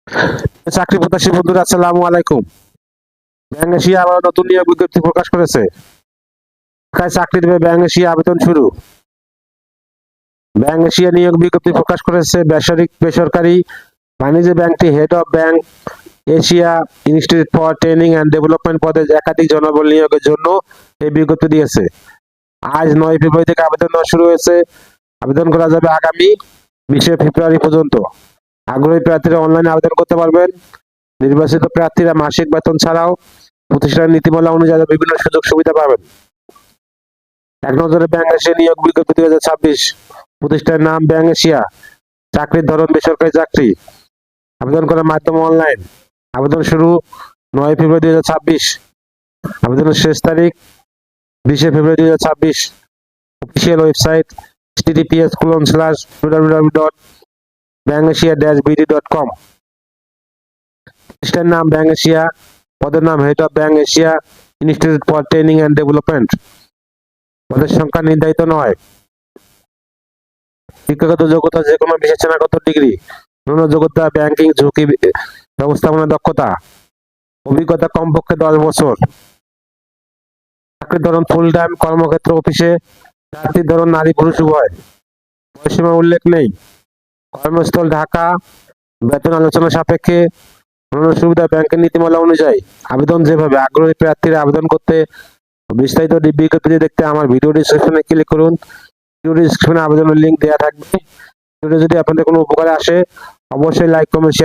চাকরি প্রত্যাশী বন্ধুরা, আসসালামু আলাইকুম। ব্যাংক এশিয়া আবার নতুন নিয়োগ বিজ্ঞপ্তি প্রকাশ করেছে। ঢাকায় চাকরি দেবে ব্যাংক এশিয়া, আবেদন শুরু। ব্যাংক এশিয়া নিয়োগ বিজ্ঞপ্তি প্রকাশ করেছে। বেসরকারি বাণিজ্য ব্যাংকটি head of bank Asia institute for training and development পদে একাধিক জনবল নিয়োগের জন্য এই বিজ্ঞপ্তি দিয়েছে। আজ 9 ফেব্রুয়ারি থেকে আবেদন নেওয়া শুরু হয়েছে। আবেদন করা যাবে আগামী 20 ফেব্রুয়ারি পর্যন্ত। আগ্রহী প্রার্থীরা অনলাইনে আবেদন করতে পারবেন। নির্বাচিত প্রার্থীরা মাসিক বেতন ছাড়াও প্রতিষ্ঠানের নীতিমালা অনুযায়ী বিভিন্ন সুযোগ সুবিধা পাবেন। এক নজরে ব্যাংক এশিয়া নিয়োগ বিজ্ঞপ্তি 2026। প্রতিষ্ঠানের নাম ব্যাংক এশিয়া। চাকরির ধরন বেসরকারি চাকরি। আবেদন করার মাধ্যম অনলাইন। আবেদন শুরু 9 ফেব্রুয়ারি 2026। আবেদনের শেষ তারিখ 20 ফেব্রুয়ারি 2026। Official website https://www.bankasia-bd.com। প্রতিষ্ঠানের নাম ব্যাংক এশিয়া। পদের নাম head of bank Asia institute for training and development. পদের সংখ্যা নির্ধারিত নয়। শিক্ষাগত যোগ্যতা যে কোনো বিশেষ স্নাতকোত্তর ডিগ্রি। ন্যূনতম যোগ্যতা ব্যাংকিং ঝুঁকি ব্যবস্থাপনা দক্ষতা। অভিজ্ঞতা কমপক্ষে 10 বছর। চাকরির ধরন ফুল টাইম, কর্মক্ষেত্র অফিসে। প্রার্থীর ধরন নারী পুরুষ উভয়। বয়সীমা উল্লেখ নেই। কর্মস্থল ঢাকা। বেতন আলোচনা সাপেক্ষে। অন্যান্য সুবিধা ব্যাংকের নীতিমালা অনুযায়ী। আবেদন যেভাবে। আগ্রহী প্রার্থীরা আবেদন করতে বিস্তারিত বিজ্ঞপ্তি দেখতে আমার ভিডিও ডিসক্রিপশনে ক্লিক করুন। ভিডিও ডিসক্রিপশনে আবেদনের লিংক দেওয়া থাকবে। ভিডিওটি যদি আপনাদের কোনো উপকারে আসে অবশ্যই লাইক কমেন্ট শেয়ার